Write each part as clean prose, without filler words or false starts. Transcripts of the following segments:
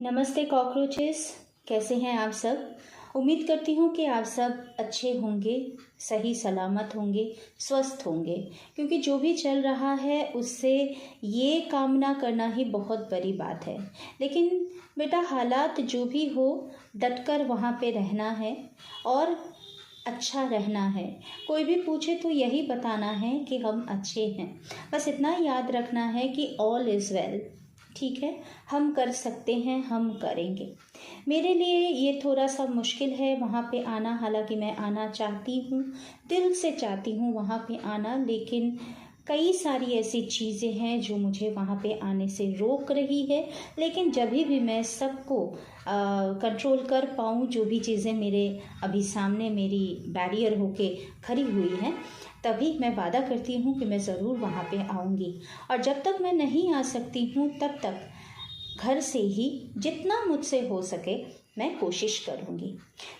नमस्ते कॉकरोचेस, कैसे हैं आप सब। उम्मीद करती हूँ कि आप सब अच्छे होंगे, सही सलामत होंगे, स्वस्थ होंगे, क्योंकि जो भी चल रहा है उससे ये कामना करना ही बहुत बड़ी बात है। लेकिन बेटा, हालात जो भी हो, डटकर वहाँ पे रहना है और अच्छा रहना है। कोई भी पूछे तो यही बताना है कि हम अच्छे हैं। बस इतना याद रखना है कि ऑल इज़ वेल। ठीक है, हम कर सकते हैं, हम करेंगे। मेरे लिए ये थोड़ा सा मुश्किल है वहाँ पे आना, हालांकि मैं आना चाहती हूँ, दिल से चाहती हूँ वहाँ पे आना, लेकिन कई सारी ऐसी चीज़ें हैं जो मुझे वहाँ पे आने से रोक रही है। लेकिन जब भी मैं सबको कंट्रोल कर पाऊँ, जो भी चीज़ें मेरे अभी सामने मेरी बैरियर होके खड़ी हुई हैं, तभी मैं वादा करती हूँ कि मैं ज़रूर वहाँ पे आऊँगी। और जब तक मैं नहीं आ सकती हूँ तब तक घर से ही जितना मुझसे हो सके मैं कोशिश करूँगी।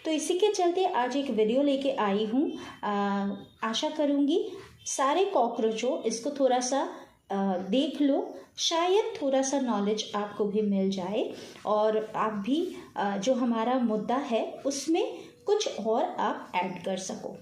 तो इसी के चलते आज एक वीडियो लेके आई हूँ। आशा करूँगी सारे कॉकरोचों इसको थोड़ा सा देख लो, शायद थोड़ा सा नॉलेज आपको भी मिल जाए और आप भी जो हमारा मुद्दा है उसमें कुछ और आप ऐड कर सको।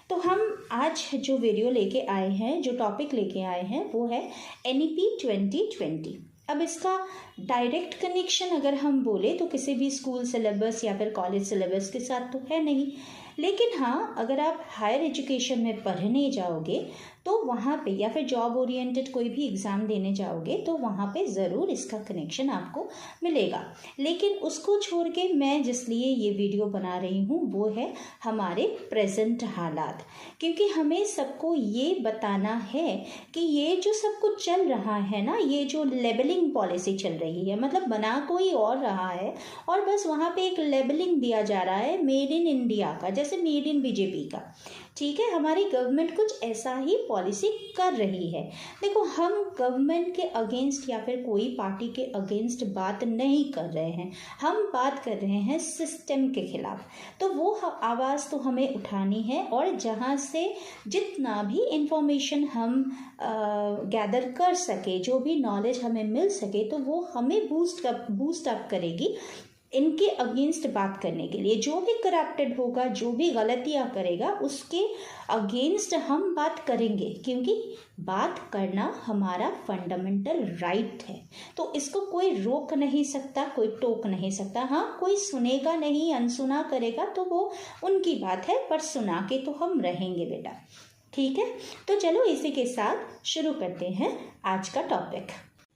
तो हम आज जो वीडियो लेके आए हैं, जो टॉपिक लेके आए हैं, वो है NEP 2020। अब इसका डायरेक्ट कनेक्शन अगर हम बोले तो किसी भी स्कूल सिलेबस या फिर कॉलेज सिलेबस के साथ तो है नहीं, लेकिन हाँ, अगर आप हायर एजुकेशन में पढ़ने जाओगे तो वहाँ पे, या फिर जॉब ओरिएंटेड कोई भी एग्ज़ाम देने जाओगे तो वहाँ पे ज़रूर इसका कनेक्शन आपको मिलेगा। लेकिन उसको छोड़ के मैं जिस लिए ये वीडियो बना रही हूँ वो है हमारे प्रेजेंट हालात, क्योंकि हमें सबको ये बताना है कि ये जो सब कुछ चल रहा है ना, ये जो लेबलिंग पॉलिसी चल रही है, मतलब बना कोई और रहा है और बस वहाँ पे एक लेबलिंग दिया जा रहा है मेड इन इंडिया का, जैसे मेड इन बीजेपी का। ठीक है, हमारी गवर्नमेंट कुछ ऐसा ही पॉलिसी कर रही है। देखो, हम गवर्नमेंट के अगेंस्ट या फिर कोई पार्टी के अगेंस्ट बात नहीं कर रहे हैं, हम बात कर रहे हैं सिस्टम के खिलाफ। तो वो आवाज़ तो हमें उठानी है और जहाँ से जितना भी इंफॉर्मेशन हम गैदर कर सके, जो भी नॉलेज हमें मिल सके, तो वो हमें बूस्ट अप करेगी इनके अगेंस्ट बात करने के लिए। जो भी करप्टेड होगा, जो भी गलतियां करेगा, उसके अगेंस्ट हम बात करेंगे, क्योंकि बात करना हमारा फंडामेंटल राइट है। तो इसको कोई रोक नहीं सकता, कोई टोक नहीं सकता। हाँ, कोई सुनेगा नहीं, अनसुना करेगा तो वो उनकी बात है, पर सुना के तो हम रहेंगे बेटा। ठीक है, तो चलो इसी के साथ शुरू करते हैं आज का टॉपिक।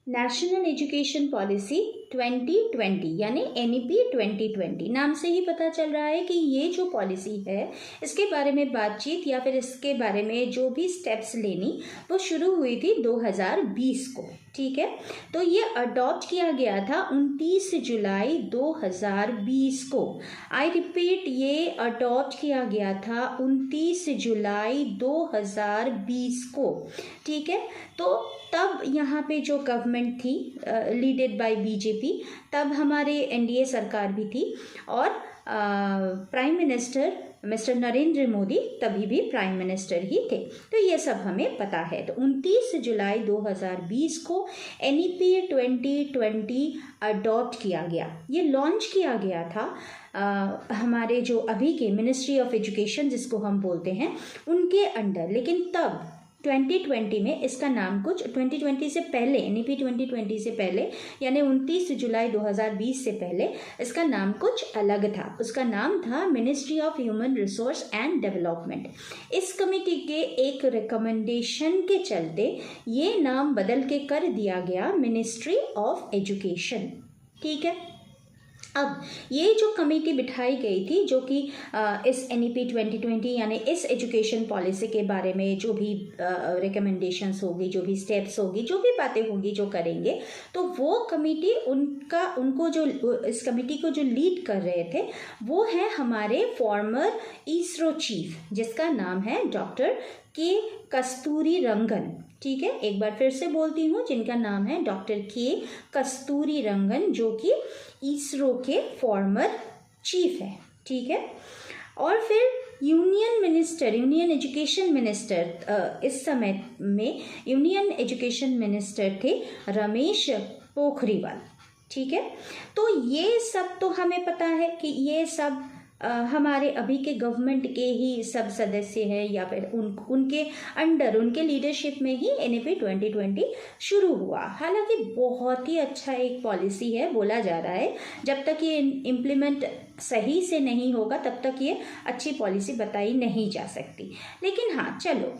नेशनल एजुकेशन पॉलिसी 2020 यानी NEP 2020, नाम से ही पता चल रहा है कि ये जो पॉलिसी है इसके बारे में बातचीत या फिर इसके बारे में जो भी स्टेप्स लेनी वो शुरू हुई थी 2020 को। ठीक है, तो ये अडॉप्ट किया गया था 29 जुलाई 2020 को। आई रिपीट, ये अडॉप्ट किया गया था 29 जुलाई 2020 को। ठीक है, तो तब यहाँ पे जो गवर्नमेंट थी लीडेड बाय बीजेपी, तब हमारे NDA सरकार भी थी और prime minister mister Narendra Modi तभी भी प्राइम मिनिस्टर ही थे। तो ये सब हमें पता है। तो 29 जुलाई 2020 को NEP 2020 अडॉप्ट किया गया। ये लॉन्च किया गया था हमारे जो अभी के मिनिस्ट्री ऑफ एजुकेशन जिसको हम बोलते हैं उनके अंडर। लेकिन तब 2020 में इसका नाम कुछ 2020 से पहले, NEP 2020 से पहले यानी 29 जुलाई 2020 से पहले इसका नाम कुछ अलग था। उसका नाम था ministry of human resource and development. इस कमेटी के एक रिकमेंडेशन के चलते ये नाम बदल के कर दिया गया मिनिस्ट्री ऑफ एजुकेशन। ठीक है, अब ये जो कमेटी बिठाई गई थी जो कि इस NEP 2020 यानी इस एजुकेशन पॉलिसी के बारे में जो भी रिकमेंडेशंस होगी, जो भी स्टेप्स होगी, जो भी बातें होंगी, जो करेंगे, तो वो कमेटी उनको जो इस कमेटी को जो लीड कर रहे थे वो है हमारे फॉर्मर ISRO चीफ, जिसका नाम है डॉक्टर K कस्तूरीरंगन। ठीक है, एक बार फिर से बोलती हूँ, जिनका नाम है डॉक्टर K कस्तूरीरंगन, जो कि ISRO के फॉर्मर चीफ है। ठीक है, और फिर यूनियन एजुकेशन मिनिस्टर इस समय में यूनियन एजुकेशन मिनिस्टर थे रमेश पोखरियाल। ठीक है। तो ये सब तो हमें पता है कि ये सब हमारे अभी के गवर्नमेंट के ही सब सदस्य हैं या फिर उनके अंडर, उनके लीडरशिप में ही NEP 2020 शुरू हुआ। हालांकि बहुत ही अच्छा एक पॉलिसी है, बोला जा रहा है जब तक ये इम्प्लीमेंट सही से नहीं होगा तब तक ये अच्छी पॉलिसी बताई नहीं जा सकती। लेकिन हाँ चलो,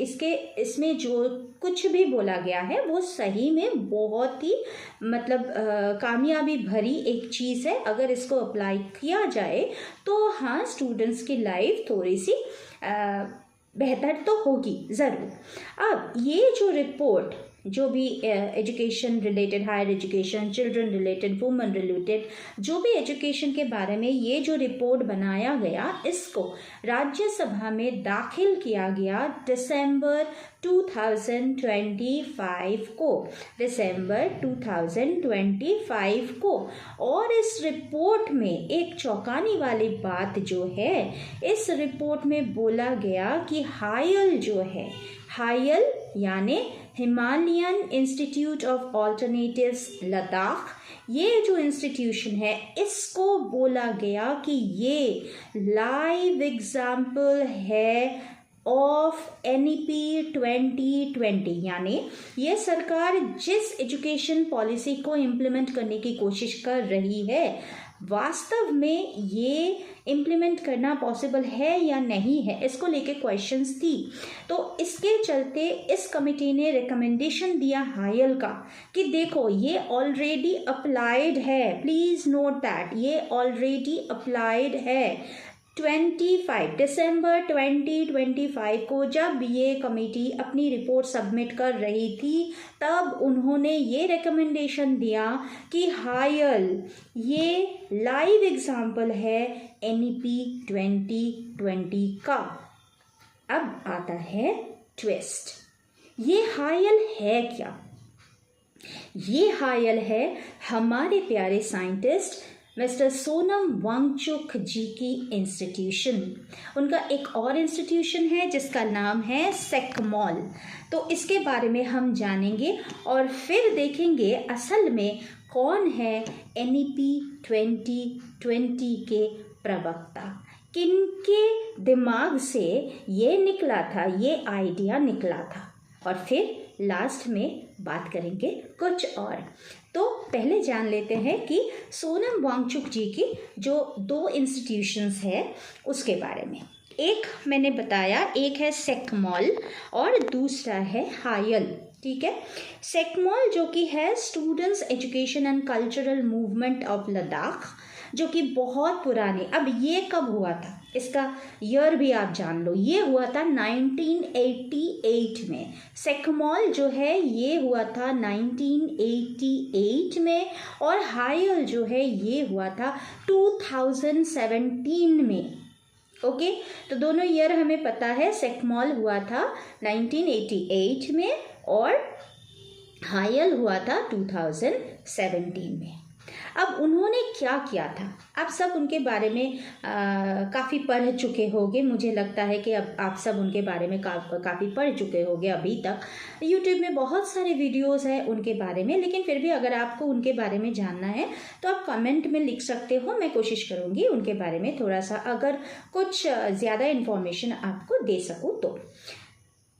इसमें जो कुछ भी बोला गया है वो सही में बहुत ही मतलब कामयाबी भरी एक चीज़ है। अगर इसको अप्लाई किया जाए तो हाँ, स्टूडेंट्स की लाइफ थोड़ी सी बेहतर तो होगी ज़रूर। अब ये जो रिपोर्ट, जो भी education related, higher education, children related, women related, जो भी एजुकेशन के बारे में ये जो रिपोर्ट बनाया गया, इसको राज्यसभा में दाखिल किया गया दिसंबर 2025 को, दिसंबर 2025 को। और इस रिपोर्ट में एक चौंकाने वाली बात जो है, इस रिपोर्ट में बोला गया कि हायल जो है, हायल यानी Himalayan institute of alternatives Ladakh, ये जो इंस्टीट्यूशन है इसको बोला गया कि ये लाइव एग्जाम्पल है ऑफ NEP 2020, यानी ये सरकार जिस एजुकेशन पॉलिसी को इम्प्लीमेंट करने की कोशिश कर रही है, वास्तव में ये इम्प्लीमेंट करना पॉसिबल है या नहीं है, इसको लेके क्वेश्चंस थी। तो इसके चलते इस कमेटी ने रिकमेंडेशन दिया हायल का कि देखो ये ऑलरेडी अप्लाइड है, प्लीज़ नोट दैट, ये ऑलरेडी अप्लाइड है। 25 दिसंबर 2025 को जब ये कमेटी अपनी रिपोर्ट सबमिट कर रही थी, तब उन्होंने ये रिकमेंडेशन दिया कि हायल ये लाइव एग्जाम्पल है NEP 2020 का। अब आता है ट्विस्ट, ये हायल है क्या? ये हायल है हमारे प्यारे साइंटिस्ट मिस्टर सोनम वांगचुक जी की इंस्टीट्यूशन। उनका एक और इंस्टीट्यूशन है जिसका नाम है सेकमॉल। तो इसके बारे में हम जानेंगे और फिर देखेंगे असल में कौन है NEP 2020 के प्रवक्ता, किनके दिमाग से ये निकला था, ये आइडिया निकला था। और फिर लास्ट में बात करेंगे कुछ और। तो पहले जान लेते हैं कि सोनम वांगचुक जी की जो 2 इंस्टीट्यूशंस है उसके बारे में। एक मैंने बताया, एक है सेकमॉल और दूसरा है हायल, ठीक है। सेकमॉल जो कि है students education and cultural movement of Ladakh, जो कि बहुत पुरानी, अब ये कब हुआ था इसका ईयर भी आप जान लो, ये हुआ था 1988 में। सेकमॉल जो है ये हुआ था 1988 में और हायल जो है ये हुआ था 2017 में। ओके, तो दोनों ईयर हमें पता है। सेकमॉल हुआ था 1988 में और हायल हुआ था 2017 में। अब उन्होंने क्या किया था, आप सब उनके बारे में काफ़ी पढ़ चुके होंगे। मुझे लगता है कि अब आप सब उनके बारे में काफ़ी पढ़ चुके होंगे। अभी तक यूट्यूब में बहुत सारे वीडियोस हैं उनके बारे में, लेकिन फिर भी अगर आपको उनके बारे में जानना है तो आप कमेंट में लिख सकते हो। मैं कोशिश करूँगी उनके बारे में थोड़ा सा अगर कुछ ज़्यादा इन्फॉर्मेशन आपको दे सकूँ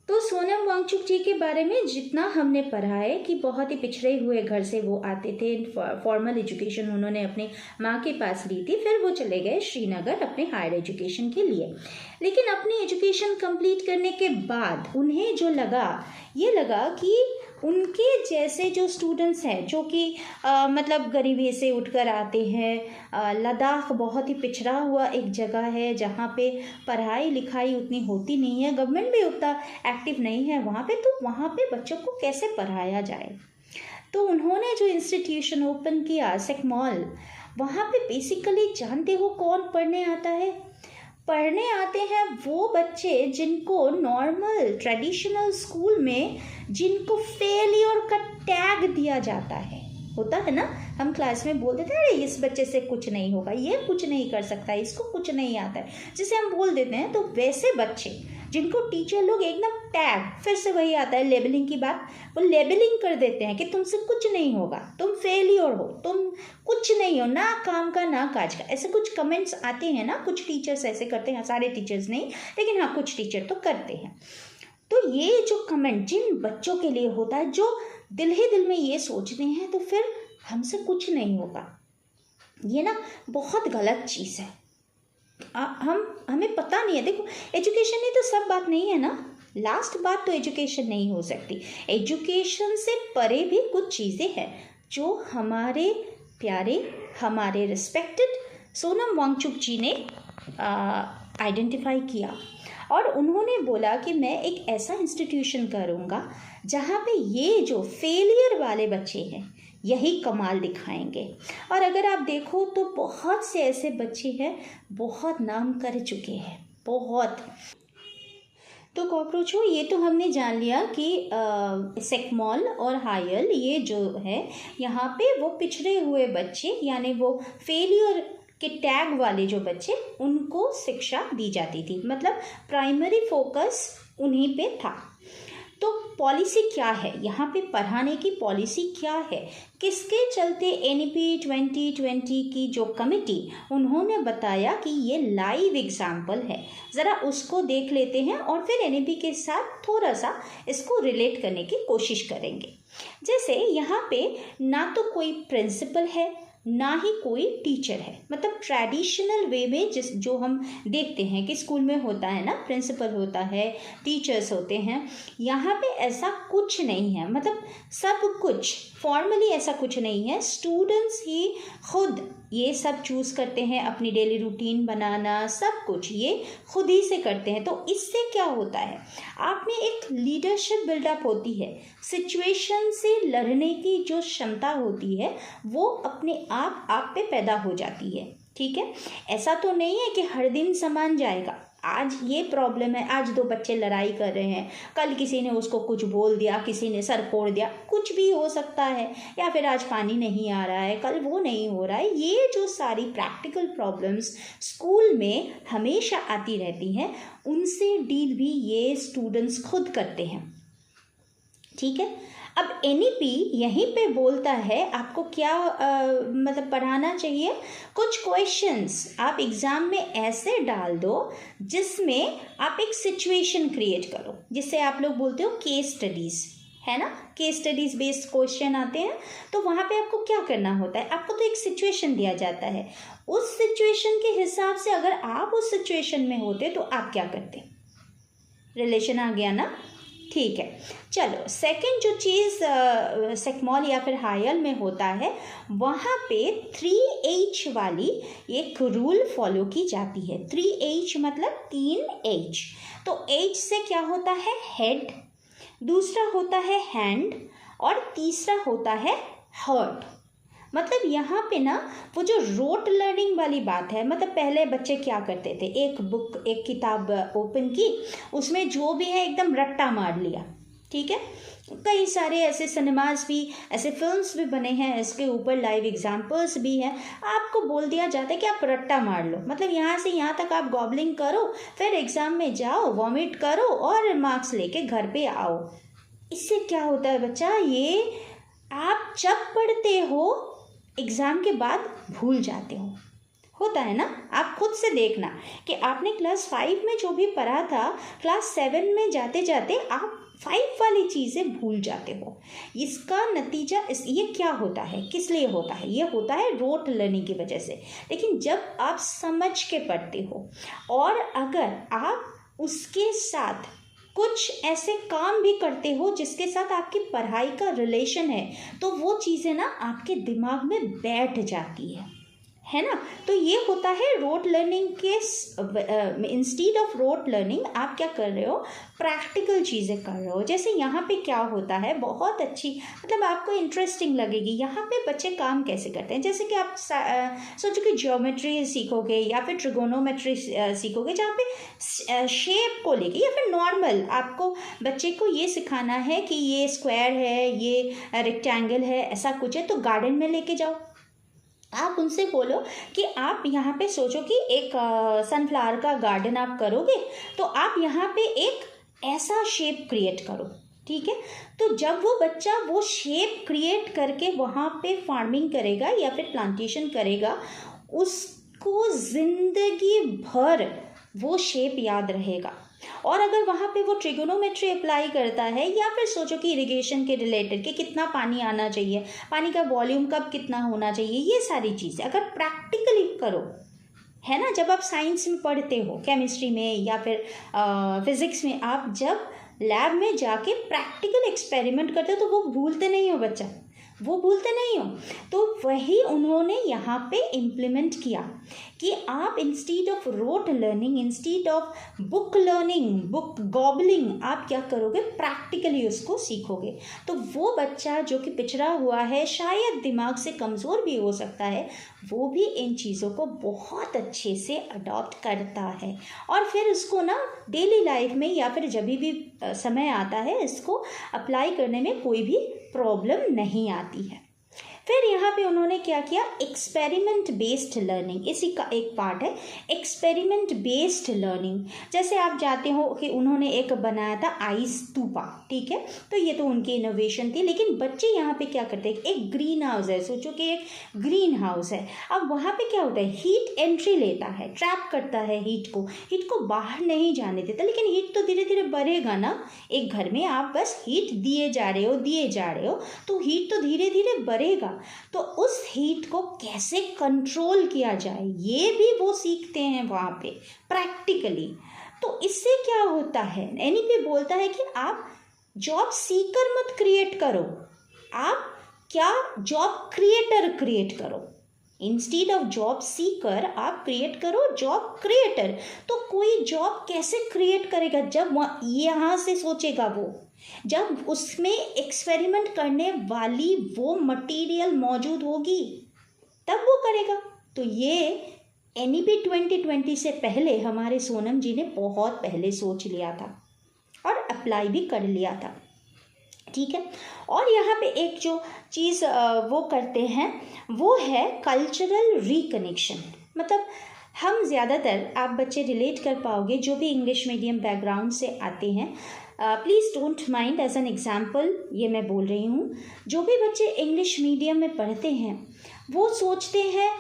तो सोनम वांगचुक जी के बारे में जितना हमने पढ़ा है कि बहुत ही पिछड़े हुए घर से वो आते थे। फॉर्मल एजुकेशन उन्होंने अपने माँ के पास ली थी, फिर वो चले गए श्रीनगर अपने हायर एजुकेशन के लिए। लेकिन अपनी एजुकेशन कंप्लीट करने के बाद उन्हें जो लगा, ये लगा कि उनके जैसे जो स्टूडेंट्स हैं जो कि मतलब गरीबी से उठकर आते हैं, लद्दाख बहुत ही पिछड़ा हुआ एक जगह है जहाँ पे पढ़ाई लिखाई उतनी होती नहीं है, गवर्नमेंट भी उतना एक्टिव नहीं है वहाँ पे, तो वहाँ पे बच्चों को कैसे पढ़ाया जाए। तो उन्होंने जो इंस्टीट्यूशन ओपन किया सेकमॉल, वहाँ पे बेसिकली जानते हो कौन पढ़ने आता है? पढ़ने आते हैं वो बच्चे जिनको नॉर्मल ट्रेडिशनल स्कूल में जिनको फेलियर का टैग दिया जाता है, होता है ना, हम क्लास में बोल देते हैं अरे इस बच्चे से कुछ नहीं होगा, ये कुछ नहीं कर सकता, इसको कुछ नहीं आता है, जिसे हम बोल देते हैं। तो वैसे बच्चे जिनको टीचर लोग एकदम टैग, फिर से वही आता है लेबलिंग की बात, वो लेबलिंग कर देते हैं कि तुमसे कुछ नहीं होगा, तुम फेलियर हो, तुम कुछ नहीं हो, ना काम का ना काज का, ऐसे कुछ कमेंट्स आते हैं ना। कुछ टीचर्स ऐसे करते हैं, सारे टीचर्स नहीं, लेकिन हाँ कुछ टीचर तो करते हैं। तो ये जो कमेंट जिन बच्चों के लिए होता है जो दिल ही दिल में ये सोचते हैं तो फिर हमसे कुछ नहीं होगा, ये ना बहुत गलत चीज़ है। हमें पता नहीं है। देखो एजुकेशन ही तो सब बात नहीं है ना, लास्ट बात तो एजुकेशन नहीं हो सकती। एजुकेशन से परे भी कुछ चीज़ें हैं जो हमारे प्यारे, हमारे रिस्पेक्टेड सोनम वांगचुक जी ने आइडेंटिफाई किया और उन्होंने बोला कि मैं एक ऐसा इंस्टीट्यूशन करूँगा जहाँ पे ये जो फेलियर वाले बच्चे हैं यही कमाल दिखाएंगे। और अगर आप देखो तो बहुत से ऐसे बच्चे हैं बहुत नाम कर चुके हैं, बहुत। तो कॉकरोचो, ये तो हमने जान लिया कि सेकमॉल और हायल ये जो है यहाँ पे वो पिछड़े हुए बच्चे यानी वो फेलियर के टैग वाले जो बच्चे उनको शिक्षा दी जाती थी, मतलब प्राइमरी फोकस उन्हीं पे था। तो पॉलिसी क्या है यहाँ पे, पढ़ाने की पॉलिसी क्या है, किसके चलते NEP 2020 की जो कमेटी उन्होंने बताया कि ये लाइव एग्जाम्पल है, ज़रा उसको देख लेते हैं और फिर NEP के साथ थोड़ा सा इसको रिलेट करने की कोशिश करेंगे। जैसे यहाँ पे ना तो कोई प्रिंसिपल है ना ही कोई टीचर है, मतलब ट्रेडिशनल वे में जो हम देखते हैं कि स्कूल में होता है ना, प्रिंसिपल होता है, टीचर्स होते हैं, यहाँ पे ऐसा कुछ नहीं है। मतलब सब कुछ फॉर्मली ऐसा कुछ नहीं है, स्टूडेंट्स ही खुद ये सब चूज़ करते हैं, अपनी डेली रूटीन बनाना सब कुछ ये खुद ही से करते हैं। तो इससे क्या होता है, आप में एक लीडरशिप बिल्डअप होती है, सिचुएशन से लड़ने की जो क्षमता होती है वो अपने आप पे पैदा हो जाती है। ठीक है, ऐसा तो नहीं है कि हर दिन समान जाएगा। आज ये प्रॉब्लम है, आज दो बच्चे लड़ाई कर रहे हैं, कल किसी ने उसको कुछ बोल दिया, किसी ने सर फोड़ दिया, कुछ भी हो सकता है, या फिर आज पानी नहीं आ रहा है, कल वो नहीं हो रहा है। ये जो सारी प्रैक्टिकल प्रॉब्लम्स स्कूल में हमेशा आती रहती हैं, उनसे डील भी ये स्टूडेंट्स खुद करते हैं। ठीक है, अब NEP यहीं पे बोलता है आपको क्या मतलब पढ़ाना चाहिए। कुछ क्वेश्चंस आप एग्ज़ाम में ऐसे डाल दो जिसमें आप एक सिचुएशन क्रिएट करो, जिससे आप लोग बोलते हो केस स्टडीज़, है ना, केस स्टडीज़ बेस्ड क्वेश्चन आते हैं। तो वहाँ पे आपको क्या करना होता है, आपको तो एक सिचुएशन दिया जाता है, उस सिचुएशन के हिसाब से अगर आप उस सिचुएशन में होते तो आप क्या करते। रिलेशन आ गया ना, ठीक है। चलो सेकंड जो चीज़ सेकमॉल या फिर हायल में होता है, वहाँ पे 3H वाली एक रूल फॉलो की जाती है। 3H मतलब 3H। तो H से क्या होता है, हेड, दूसरा होता है हैंड और तीसरा होता है हर्ट। मतलब यहाँ पे ना वो जो रोट लर्निंग वाली बात है, मतलब पहले बच्चे क्या करते थे, एक बुक, एक किताब ओपन की, उसमें जो भी है एकदम रट्टा मार लिया। ठीक है, कई सारे ऐसे सिनेमाज भी, ऐसे फिल्म्स भी बने हैं, इसके ऊपर लाइव एग्जाम्पल्स भी हैं। आपको बोल दिया जाता है कि आप रट्टा मार लो, मतलब यहाँ से यहाँ तक आप गॉबलिंग करो, फिर एग्ज़ाम में जाओ, वॉमिट करो और मार्क्स लेके घर पे आओ। इससे क्या होता है बच्चा, ये आप जब पढ़ते हो एग्ज़ाम के बाद भूल जाते हो, होता है ना। आप खुद से देखना कि आपने क्लास 5 में जो भी पढ़ा था, क्लास 7 में जाते जाते आप 5 वाली चीज़ें भूल जाते हो। इसका नतीजा ये क्या होता है, किस लिए होता है, ये होता है रोट लर्निंग की वजह से। लेकिन जब आप समझ के पढ़ते हो और अगर आप उसके साथ कुछ ऐसे काम भी करते हो जिसके साथ आपकी पढ़ाई का रिलेशन है, तो वो चीज़ें ना आपके दिमाग में बैठ जाती है ना। तो ये होता है रोट लर्निंग के इंस्टीड ऑफ रोट लर्निंग आप क्या कर रहे हो, प्रैक्टिकल चीज़ें कर रहे हो। जैसे यहाँ पे क्या होता है, बहुत अच्छी, मतलब आपको इंटरेस्टिंग लगेगी। यहाँ पे बच्चे काम कैसे करते हैं, जैसे कि आप सोचो कि ज्योमेट्री सीखोगे या फिर ट्रिगोनोमेट्री सीखोगे, जहाँ पे शेप को लेके या फिर नॉर्मल आपको बच्चे को ये सिखाना है कि ये स्क्वायर है, ये रेक्टेंगल है, ऐसा कुछ है, तो गार्डन में लेके जाओ, आप उनसे बोलो कि आप यहाँ पे सोचो कि एक सनफ्लावर का गार्डन आप करोगे, तो आप यहाँ पे एक ऐसा शेप क्रिएट करो, ठीक है। तो जब वो बच्चा वो शेप क्रिएट करके वहाँ पे फार्मिंग करेगा या फिर प्लांटेशन करेगा, उसको जिंदगी भर वो शेप याद रहेगा। और अगर वहाँ पे वो ट्रिगोनोमेट्री अप्लाई करता है, या फिर सोचो कि इरिगेशन के रिलेटेड कि कितना पानी आना चाहिए, पानी का वॉल्यूम कब कितना होना चाहिए, ये सारी चीज़ें अगर प्रैक्टिकली करो, है ना। जब आप साइंस में पढ़ते हो, केमिस्ट्री में या फिर फिजिक्स में, आप जब लैब में जाके प्रैक्टिकल एक्सपेरिमेंट करते हो तो वो भूलते नहीं हो बच्चा, वो भूलते नहीं हो। तो वही उन्होंने यहाँ पे इम्प्लीमेंट किया कि आप instead of rote learning, instead of book learning, book gobbling, आप क्या करोगे, प्रैक्टिकली उसको सीखोगे। तो वो बच्चा जो कि पिछड़ा हुआ है, शायद दिमाग से कमज़ोर भी हो सकता है, वो भी इन चीज़ों को बहुत अच्छे से अडॉप्ट करता है। और फिर उसको ना डेली लाइफ में या फिर जब भी समय आता है, इसको अप्लाई करने में कोई भी प्रॉब्लम नहीं आती है। फिर यहाँ पे उन्होंने क्या किया, एक्सपेरिमेंट बेस्ड लर्निंग, इसी का एक पार्ट है एक्सपेरिमेंट बेस्ड लर्निंग। जैसे आप जानते हो कि उन्होंने एक बनाया था आइस स्तूपा, ठीक है, तो ये तो उनकी इनोवेशन थी। लेकिन बच्चे यहाँ पे क्या करते हैं, एक ग्रीन हाउस है, सोचो कि एक ग्रीन हाउस है। अब वहाँ पे क्या होता है, हीट एंट्री लेता है, ट्रैप करता है हीट को बाहर नहीं जाने देता। लेकिन हीट तो धीरे धीरे बढ़ेगा ना, एक घर में आप बस हीट दिए जा रहे हो तो हीट तो धीरे धीरे बढ़ेगा। तो उस हीट को कैसे कंट्रोल किया जाए, ये भी वो सीखते हैं वहाँ पे प्रैक्टिकली। तो इससे क्या होता है, एनईपी बोलता है कि आप जॉब सीकर मत क्रिएट करो, आप क्या जॉब क्रिएटर क्रिएट करो। इंस्टीड ऑफ जॉब सीकर आप क्रिएट करो जॉब क्रिएटर। तो कोई जॉब कैसे क्रिएट करेगा, जब यहाँ से सोचेगा वो, जब उसमें एक्सपेरिमेंट करने वाली वो मटेरियल मौजूद होगी, तब वो करेगा। तो ये एनईपी 2020 से पहले हमारे सोनम जी ने बहुत पहले सोच लिया था और अप्लाई भी कर लिया था, ठीक है। और यहाँ पे एक जो चीज़ वो करते हैं वो है कल्चरल रिकनेक्शन। मतलब हम ज़्यादातर, आप बच्चे रिलेट कर पाओगे जो भी इंग्लिश मीडियम बैकग्राउंड से आते हैं, please don't mind as an example ये मैं बोल रही हूँ। जो भी बच्चे इंग्लिश मीडियम में पढ़ते हैं वो सोचते हैं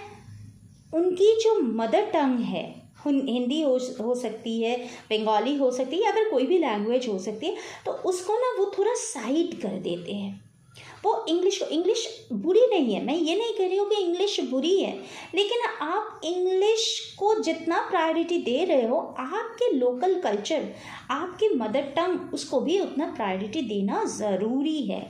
उनकी जो मदर टंग है, हिंदी हो सकती है, बंगाली हो सकती है, या फिर कोई भी लैंग्वेज हो सकती है, तो उसको ना वो थोड़ा साइड कर देते हैं। वो इंग्लिश बुरी नहीं है, मैं ये नहीं कह रही हूँ कि इंग्लिश बुरी है, लेकिन आप इंग्लिश को जितना प्रायोरिटी दे रहे हो, आपके लोकल कल्चर, आपके मदर टंग, उसको भी उतना प्रायोरिटी देना ज़रूरी है,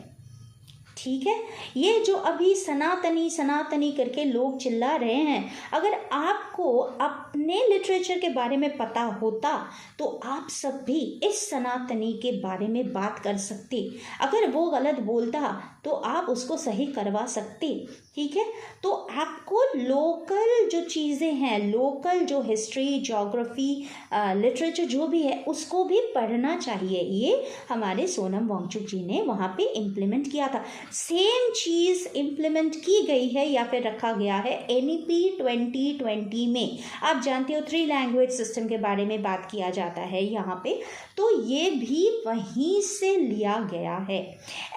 ठीक है। ये जो अभी सनातनी करके लोग चिल्ला रहे हैं, अगर आपको अपने लिटरेचर के बारे में पता होता तो आप सब भी इस सनातनी के बारे में बात कर सकते। अगर वो गलत बोलता तो आप उसको सही करवा सकते, ठीक है। तो आपको लोकल जो चीज़ें हैं, लोकल जो हिस्ट्री, ज्योग्राफी, लिटरेचर जो भी है, उसको भी पढ़ना चाहिए। ये हमारे सोनम वांगचुक जी ने वहाँ पे इम्प्लीमेंट किया था। सेम चीज़ इम्प्लीमेंट की गई है या फिर रखा गया है एनईपी 2020 में। आप जानते हो 3 लैंग्वेज सिस्टम के बारे में बात किया जाता है यहाँ पे, तो ये भी वहीं से लिया गया है।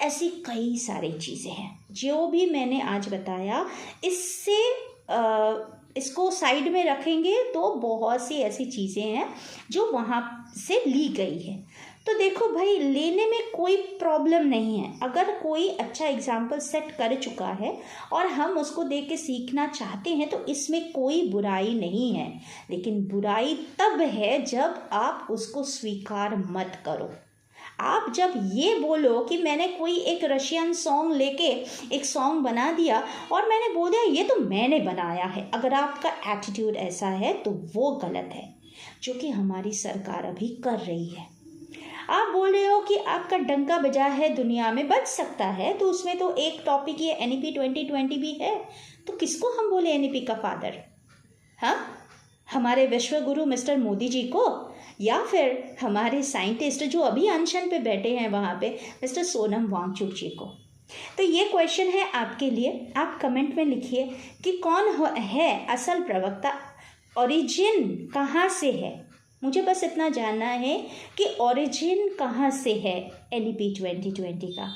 ऐसी कई सारी चीज़ें हैं जो भी मैंने आज बताया, इससे इसको साइड में रखेंगे तो बहुत सी ऐसी चीज़ें हैं जो वहाँ से ली गई है। तो देखो भाई, लेने में कोई प्रॉब्लम नहीं है। अगर कोई अच्छा एग्जाम्पल सेट कर चुका है और हम उसको देख के सीखना चाहते हैं तो इसमें कोई बुराई नहीं है। लेकिन बुराई तब है जब आप उसको स्वीकार मत करो। आप जब ये बोलो कि मैंने कोई एक रशियन सॉन्ग लेके एक सॉन्ग बना दिया और मैंने बोल दिया ये तो मैंने बनाया है, अगर आपका एटीट्यूड ऐसा है तो वो गलत है, जो कि हमारी सरकार अभी कर रही है। आप बोल रहे हो कि आपका डंका बजा है दुनिया में, बज सकता है, तो उसमें तो एक टॉपिक ये एनईपी 2020 भी है। तो किसको हम बोले एनईपी का फादर? हाँ, हमारे विश्व गुरु मिस्टर मोदी जी को, या फिर हमारे साइंटिस्ट जो अभी अनशन पे बैठे हैं वहाँ पे, मिस्टर सोनम वांगचुक जी को? तो ये क्वेश्चन है आपके लिए, आप कमेंट में लिखिए कि कौन है असल प्रवक्ता, ओरिजिन कहाँ से है। मुझे बस इतना जानना है कि ओरिजिन कहाँ से है NEP 2020 का।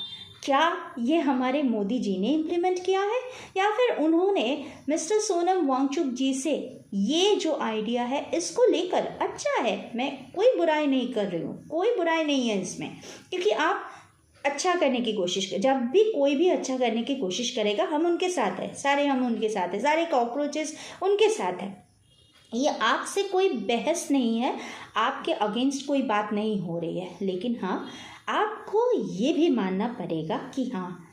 क्या ये हमारे मोदी जी ने इम्प्लीमेंट किया है या फिर उन्होंने मिस्टर सोनम वांगचुक जी से ये जो आइडिया है इसको लेकर, अच्छा है, मैं कोई बुराई नहीं कर रही हूँ, कोई बुराई नहीं है इसमें, क्योंकि आप अच्छा करने की कोशिश कर, जब भी कोई भी अच्छा करने की कोशिश करेगा हम उनके साथ हैं, सारे हम उनके साथ हैं, सारे कॉकरोचेस उनके साथ हैं। ये आपसे कोई बहस नहीं है, आपके अगेंस्ट कोई बात नहीं हो रही है, लेकिन हाँ आपको ये भी मानना पड़ेगा कि हाँ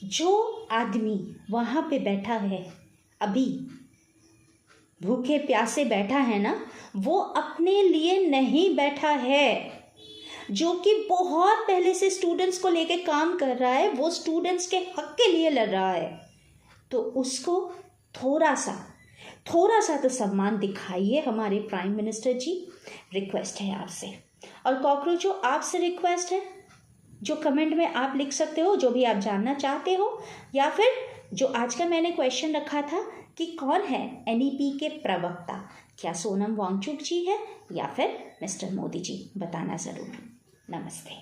जो आदमी वहाँ पे बैठा है, अभी भूखे प्यासे बैठा है ना, वो अपने लिए नहीं बैठा है। जो कि बहुत पहले से स्टूडेंट्स को लेके काम कर रहा है, वो स्टूडेंट्स के हक के लिए लड़ रहा है, तो उसको थोड़ा सा तो सम्मान दिखाइए हमारे प्राइम मिनिस्टर जी, रिक्वेस्ट है आपसे। और कॉकरोचों, आपसे रिक्वेस्ट है, जो कमेंट में आप लिख सकते हो जो भी आप जानना चाहते हो, या फिर जो आज का मैंने क्वेश्चन रखा था कि कौन है NEP के प्रवक्ता, क्या सोनम वांगचुक जी है या फिर मिस्टर मोदी जी, बताना ज़रूर। नमस्ते।